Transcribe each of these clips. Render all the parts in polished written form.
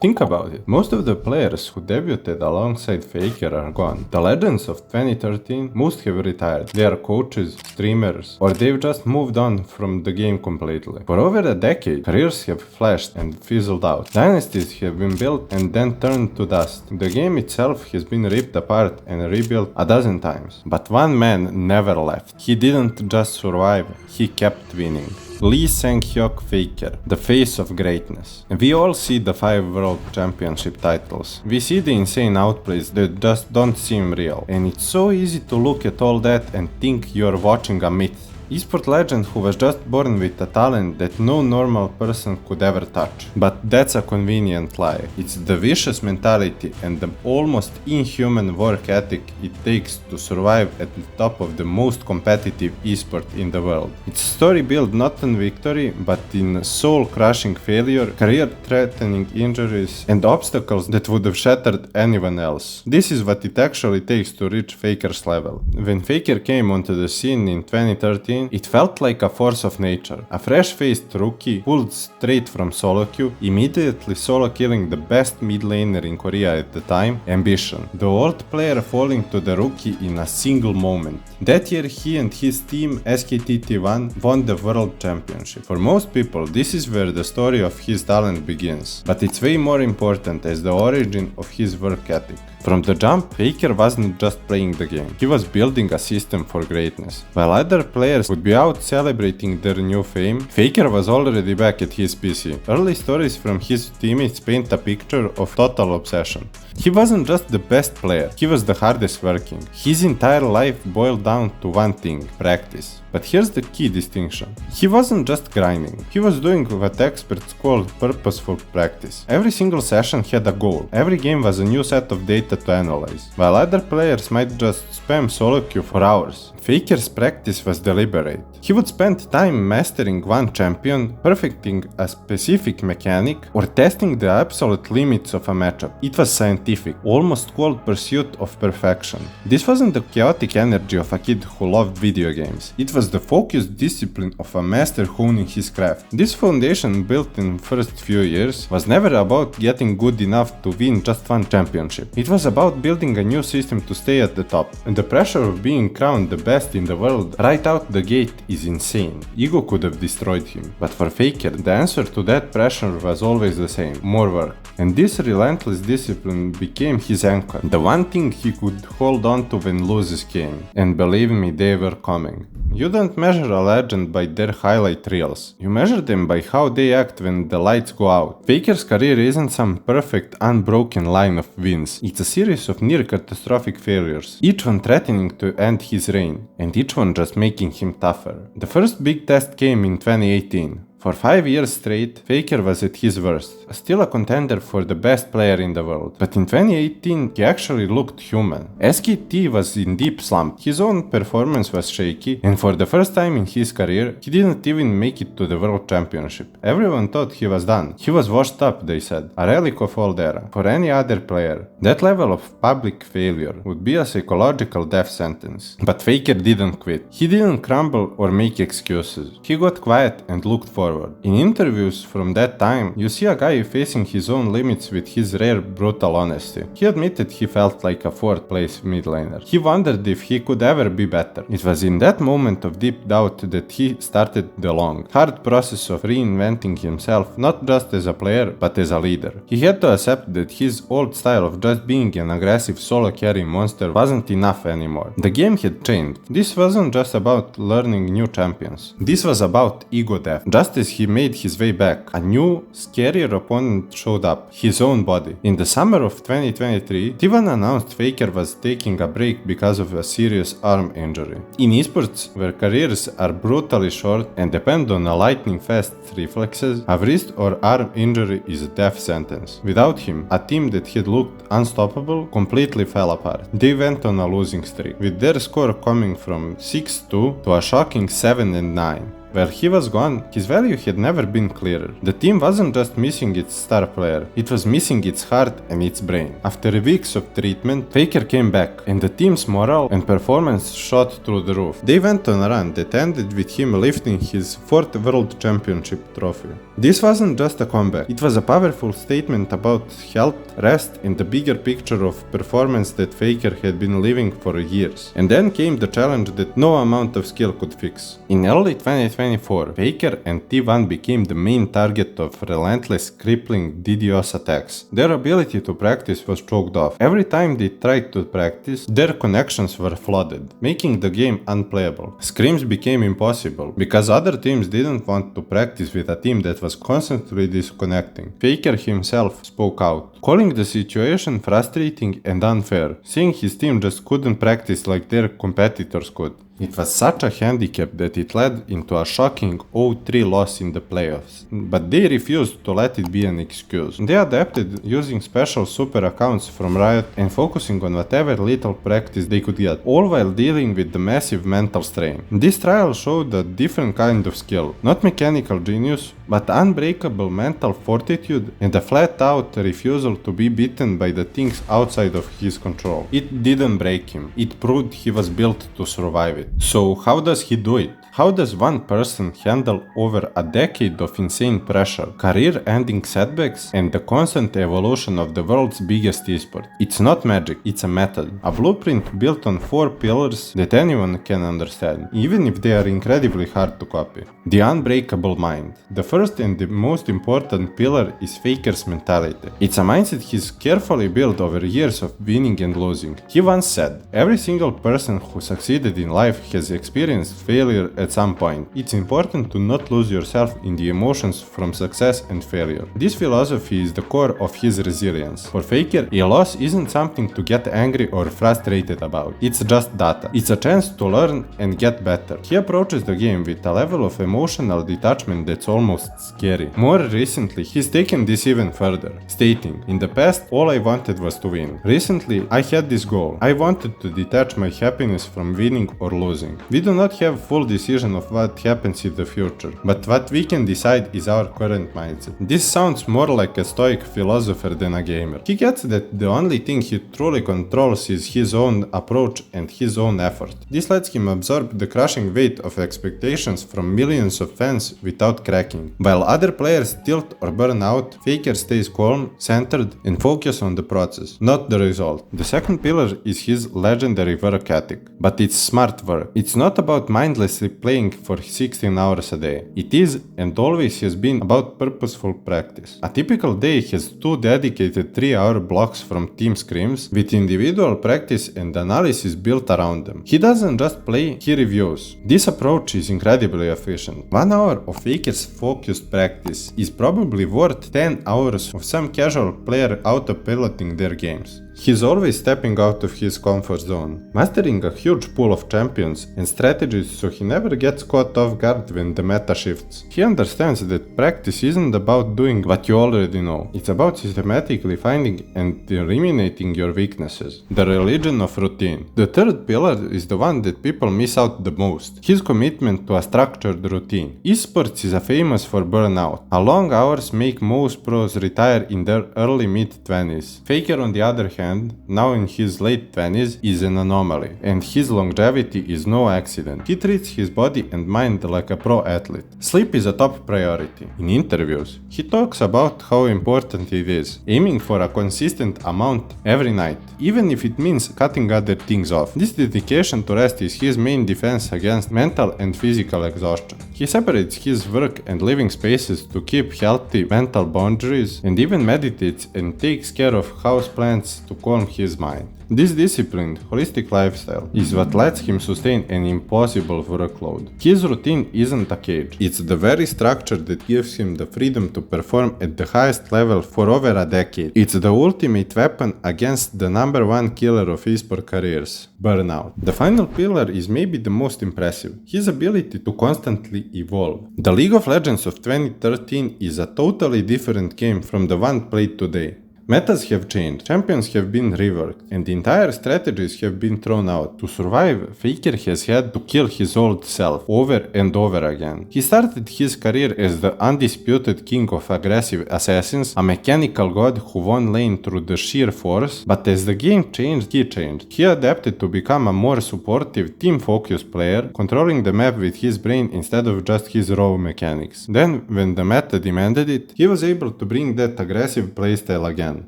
Think about it. Most of the players who debuted alongside Faker are gone. The legends of 2013 most have retired. They are coaches, streamers, or they've just moved on from the game completely. For over a decade, careers have flashed and fizzled out. Dynasties have been built and then turned to dust. The game itself has been ripped apart and rebuilt a dozen times. But one man never left. He didn't just survive, he kept winning. Lee Sang-hyuk Faker, the face of greatness. We all see the 5 world championship titles. We see the insane outplays that just don't seem real. And it's so easy to look at all that and think you're watching a myth. Esport legend who was just born with a talent that no normal person could ever touch. But that's a convenient lie. It's the vicious mentality and the almost inhuman work ethic it takes to survive at the top of the most competitive esport in the world. It's a story built not on victory, but in soul-crushing failure, career-threatening injuries, and obstacles that would have shattered anyone else. This is what it actually takes to reach Faker's level. When Faker came onto the scene in 2013, it felt like a force of nature. A fresh-faced rookie pulled straight from solo queue, immediately solo killing the best mid laner in Korea at the time, Ambition. The old player falling to the rookie in a single moment. That year he and his team SKTT1 won the World Championship. For most people, this is where the story of his talent begins, but it's way more important as the origin of his work ethic. From the jump, Faker wasn't just playing the game, he was building a system for greatness. While other players would be out celebrating their new fame, Faker was already back at his PC. Early stories from his teammates paint a picture of total obsession. He wasn't just the best player, he was the hardest working. His entire life boiled down to one thing: practice. But here's the key distinction. He wasn't just grinding, he was doing what experts call purposeful practice. Every single session had a goal, every game was a new set of data to analyze. While other players might just spam solo queue for hours, Faker's practice was deliberate. He would spend time mastering one champion, perfecting a specific mechanic, or testing the absolute limits of a matchup. It was scientific, almost cold pursuit of perfection. This wasn't the chaotic energy of a kid who loved video games. It was the focused discipline of a master honing his craft. This foundation built in first few years was never about getting good enough to win just one championship. It was about building a new system to stay at the top. And the pressure of being crowned the best in the world right out the gate is insane. Ego could have destroyed him. But for Faker, the answer to that pressure was always the same: more work. And this relentless discipline became his anchor, the one thing he could hold on to when losses came. And believe me, they were coming. You don't measure a legend by their highlight reels. You measure them by how they act when the lights go out. Faker's career isn't some perfect, unbroken line of wins. It's a series of near-catastrophic failures, each one threatening to end his reign, and each one just making him tougher. The first big test came in 2018. For 5 years straight, Faker was at his worst, still a contender for the best player in the world. But in 2018, he actually looked human. SKT was in deep slump, his own performance was shaky, and for the first time in his career, he didn't even make it to the World Championship. Everyone thought he was done. He was washed up, they said, a relic of old era. For any other player, that level of public failure would be a psychological death sentence. But Faker didn't quit. He didn't crumble or make excuses. He got quiet and looked forward. In interviews from that time, you see a guy facing his own limits with his rare brutal honesty. He admitted he felt like a 4th place mid laner. He wondered if he could ever be better. It was in that moment of deep doubt that he started the long, hard process of reinventing himself, not just as a player, but as a leader. He had to accept that his old style of just being an aggressive solo carry monster wasn't enough anymore. The game had changed. This wasn't just about learning new champions. This was about ego death. Just as he made his way back, a new, scarier opponent showed up, his own body. In the summer of 2023, T1 announced Faker was taking a break because of a serious arm injury. In esports, where careers are brutally short and depend on a lightning-fast reflexes, a wrist or arm injury is a death sentence. Without him, a team that had looked unstoppable completely fell apart. They went on a losing streak, with their score coming from 6-2 to a shocking 7-9. While he was gone, his value had never been clearer. The team wasn't just missing its star player, it was missing its heart and its brain. After weeks of treatment, Faker came back, and the team's morale and performance shot through the roof. They went on a run that ended with him lifting his 4th World Championship trophy. This wasn't just a comeback, it was a powerful statement about health, rest, and the bigger picture of performance that Faker had been living for years. And then came the challenge that no amount of skill could fix. In early 2024, Faker and T1 became the main target of relentless, crippling DDoS attacks. Their ability to practice was choked off. Every time they tried to practice, their connections were flooded, making the game unplayable. Scrims became impossible, because other teams didn't want to practice with a team that was constantly disconnecting. Faker himself spoke out, calling the situation frustrating and unfair, saying his team just couldn't practice like their competitors could. It was such a handicap that it led into a shocking 0-3 loss in the playoffs, but they refused to let it be an excuse. They adapted using special super accounts from Riot and focusing on whatever little practice they could get, all while dealing with the massive mental strain. This trial showed a different kind of skill, not mechanical genius, but unbreakable mental fortitude and a flat-out refusal to be beaten by the things outside of his control. It didn't break him, it proved he was built to survive it. So how does he do it? How does one person handle over a decade of insane pressure, career-ending setbacks, and the constant evolution of the world's biggest esport? It's not magic, it's a method. A blueprint built on 4 pillars that anyone can understand, even if they are incredibly hard to copy. The unbreakable mind. The first and the most important pillar is Faker's mentality. It's a mindset he's carefully built over years of winning and losing. He once said, "Every single person who succeeded in life has experienced failure at some point. It's important to not lose yourself in the emotions from success and failure." This philosophy is the core of his resilience. For Faker, a loss isn't something to get angry or frustrated about. It's just data. It's a chance to learn and get better. He approaches the game with a level of emotional detachment that's almost scary. More recently, he's taken this even further, stating, "In the past, all I wanted was to win. Recently, I had this goal. I wanted to detach my happiness from winning or losing. We do not have full decision of what happens in the future, but what we can decide is our current mindset." This sounds more like a stoic philosopher than a gamer. He gets that the only thing he truly controls is his own approach and his own effort. This lets him absorb the crushing weight of expectations from millions of fans without cracking. While other players tilt or burn out, Faker stays calm, centered, and focused on the process, not the result. The second pillar is his legendary work ethic, but it's smart work. It's not about mindlessly playing for 16 hours a day. It is, and always has been, about purposeful practice. A typical day has 2 dedicated 3-hour blocks from team scrims, with individual practice and analysis built around them. He doesn't just play, he reviews. This approach is incredibly efficient. 1 hour of Faker's focused practice is probably worth 10 hours of some casual player autopiloting their games. He's always stepping out of his comfort zone, mastering a huge pool of champions and strategies so he never gets caught off guard when the meta shifts. He understands that practice isn't about doing what you already know, it's about systematically finding and eliminating your weaknesses. The religion of routine. The third pillar is the one that people miss out the most, his commitment to a structured routine. Esports is famous for burnout. Long hours make most pros retire in their early mid-20s. Faker, on the other hand, now in his late 20s, is an anomaly, and his longevity is no accident. He treats his body and mind like a pro athlete. Sleep is a top priority. In interviews, he talks about how important it is, aiming for a consistent amount every night, even if it means cutting other things off. This dedication to rest is his main defense against mental and physical exhaustion. He separates his work and living spaces to keep healthy mental boundaries, and even meditates and takes care of houseplants to calm his mind. This disciplined, holistic lifestyle is what lets him sustain an impossible workload. His routine isn't a cage, it's the very structure that gives him the freedom to perform at the highest level for over a decade. It's the ultimate weapon against the #1 killer of esport careers, burnout. The final pillar is maybe the most impressive, his ability to constantly evolve. The League of Legends of 2013 is a totally different game from the one played today. Metas have changed, champions have been reworked, and entire strategies have been thrown out. To survive, Faker has had to kill his old self over and over again. He started his career as the undisputed king of aggressive assassins, a mechanical god who won lane through the sheer force, but as the game changed, he changed. He adapted to become a more supportive, team-focused player, controlling the map with his brain instead of just his raw mechanics. Then, when the meta demanded it, he was able to bring that aggressive playstyle again.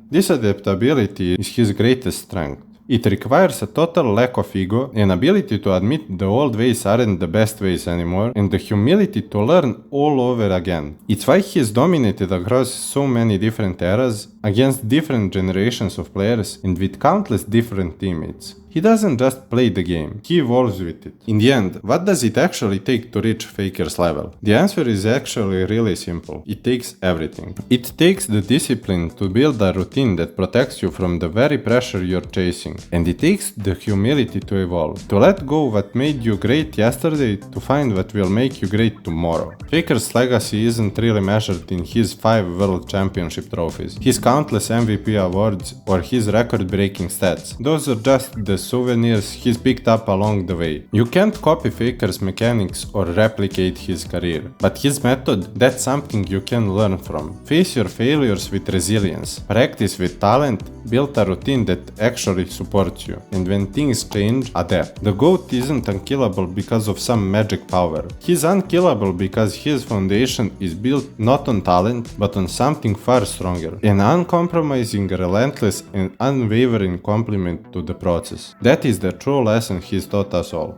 This adaptability is his greatest strength. It requires a total lack of ego, an ability to admit the old ways aren't the best ways anymore, and the humility to learn all over again. It's why he's dominated across so many different eras, against different generations of players, and with countless different teammates. He doesn't just play the game, he evolves with it. In the end, what does it actually take to reach Faker's level? The answer is actually really simple. It takes everything. It takes the discipline to build a routine that protects you from the very pressure you're chasing. And it takes the humility to evolve, to let go what made you great yesterday to find what will make you great tomorrow. Faker's legacy isn't really measured in his 5 World Championship trophies, his countless MVP awards, or his record-breaking stats. Those are just the souvenirs he's picked up along the way. You can't copy Faker's mechanics or replicate his career, but his method, that's something you can learn from. Face your failures with resilience, practice with talent, build a routine that actually supports you, and when things change, adapt. The GOAT isn't unkillable because of some magic power. He's unkillable because his foundation is built not on talent, but on something far stronger. An uncompromising, relentless, and unwavering commitment to the process. That is the true lesson he's taught us all.